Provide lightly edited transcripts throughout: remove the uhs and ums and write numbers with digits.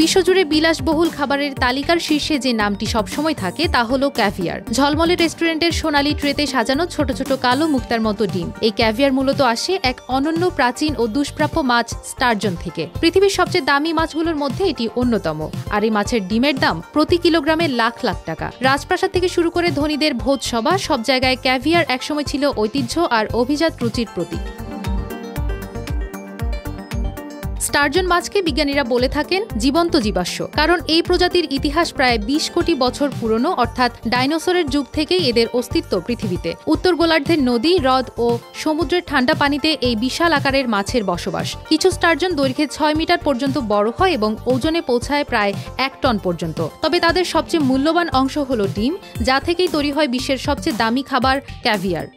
বিশ্বজুড়ে বিলাসবহুল খাবারের তালিকার শীর্ষে যে নামটি সবসময় থাকে তা হলো ক্যাভিয়ার। ঝলমলে রেস্টুরেন্টের সোনালী ট্রেতে সাজানো ছোট ছোট কালো মুক্তার মতো ডিম। এই ক্যাভিয়ার মূলত আসে এক অনন্য, প্রাচীন ও দুষ্প্রাপ্য মাছ স্টারজন থেকে। পৃথিবীর সবচেয়ে দামি মাছগুলোর মধ্যে এটি অন্যতম। আর এই মাছের ডিমের দাম প্রতি কিলোগ্রামে লাখ লাখ টাকা। রাজপ্রাসাদ থেকে শুরু করে ধনীদের ভোজসভা, সব জায়গায় ক্যাভিয়ার একসময় ছিল ঐতিহ্য আর অভিজাত রুচির প্রতীক। স্টারজন মাছকে বিজ্ঞানীরা বলে থাকেন জীবন্ত জীবাশ্ম, কারণ এই প্রজাতির ইতিহাস প্রায় ২০ কোটি বছর পুরনো, অর্থাৎ ডাইনোসরের যুগ থেকেই এদের অস্তিত্ব পৃথিবীতে। উত্তর গোলার্ধের নদী, হ্রদ ও সমুদ্রের ঠান্ডা পানিতে এই বিশাল আকারের মাছের বসবাস। কিছু স্টারজন দৈর্ঘ্যে ৬ মিটার পর্যন্ত বড় হয় এবং ওজনে পৌঁছায় প্রায় ১ টন পর্যন্ত। তবে তাদের সবচেয়ে মূল্যবান অংশ হল ডিম, যা থেকেই তৈরি হয় বিশ্বের সবচেয়ে দামি খাবার ক্যাভিয়ার।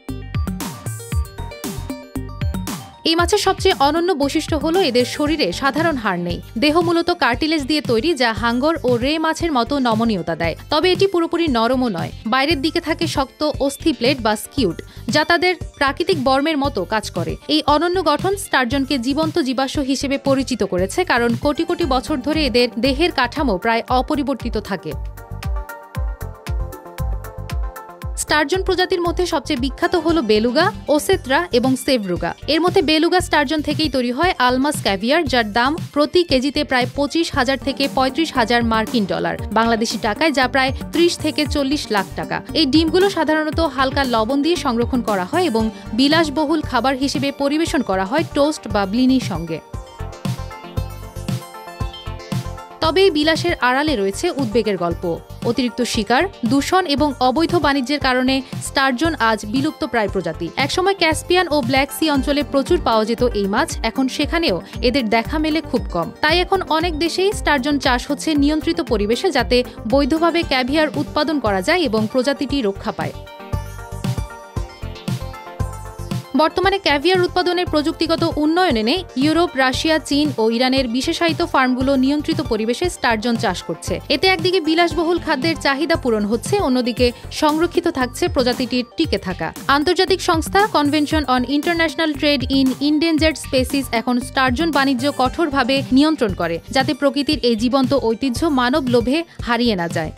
এই মাছের সবচেয়ে অনন্য বৈশিষ্ট্য হলো এদের শরীরে সাধারণ হাড় নেই। দেহ মূলত কার্টিলেজ দিয়ে তৈরি, যা হাঙ্গর ও রে মাছের মতো নমনীয়তা দেয়। তবে এটি পুরোপুরি নরমও নয়। বাইরের দিকে থাকে শক্ত অস্থি প্লেট বা স্কিউড, যা তাদের প্রাকৃতিক বর্মের মতো কাজ করে। এই অনন্য গঠন স্টারজনকে জীবন্ত জীবাশ্ম হিসেবে পরিচিত করেছে, কারণ কোটি কোটি বছর ধরে এদের দেহের কাঠামো প্রায় অপরিবর্তিত থাকে। স্টারজন প্রজাতির মধ্যে সবচেয়ে বিখ্যাত হলো বেলুগা, ওসেত্রা এবং সেভরুগা। এর মধ্যে বেলুগা স্টারজন থেকেই তৈরি হয় আলমাস ক্যাভিয়ার, যার দাম প্রতি কেজিতে প্রায় ২৫,০০০ থেকে ৩৫,০০০ মার্কিন ডলার, বাংলাদেশি টাকায় যা প্রায় ৩০ থেকে ৪০ লাখ টাকা। এই ডিমগুলো সাধারণত হালকা লবণ দিয়ে সংরক্ষণ করা হয় এবং বিলাসবহুল খাবার হিসেবে পরিবেশন করা হয় টোস্ট বা ব্লিনির সঙ্গে। তবে এই বিলাসের আড়ালে রয়েছে উদ্বেগের গল্প। অতিরিক্ত শিকার, দূষণ এবং অবৈধ বাণিজ্যের কারণে স্টারজন আজ বিলুপ্তপ্রায় প্রজাতি। একসময় ক্যাসপিয়ান ও ব্ল্যাক সি অঞ্চলে প্রচুর পাওয়া যেত এই মাছ, এখন সেখানেও এদের দেখা মেলে খুব কম। তাই এখন অনেক দেশেই স্টারজন চাষ হচ্ছে নিয়ন্ত্রিত পরিবেশে, যাতে বৈধভাবে ক্যাভিয়ার উৎপাদন করা যায় এবং প্রজাতিটি রক্ষা পায়। বর্তমানে ক্যাভিয়ার উৎপাদনের প্রযুক্তিগত উন্নয়ন এনে ইউরোপ, রাশিয়া, চীন ও ইরানের বিশেষায়িত ফার্মগুলো নিয়ন্ত্রিত পরিবেশে স্টারজন চাষ করছে। এতে একদিকে বিলাসবহুল খাদ্যের চাহিদা পূরণ হচ্ছে, অন্যদিকে সংরক্ষিত থাকছে প্রজাতিটির টিকে থাকা। আন্তর্জাতিক সংস্থা convention on international trade in endangered species এখন স্টারজন বাণিজ্য কঠোরভাবে নিয়ন্ত্রণ করে, যাতে প্রকৃতির এই জীবন্ত ঐতিহ্য মানব লোভে হারিয়ে না যায়।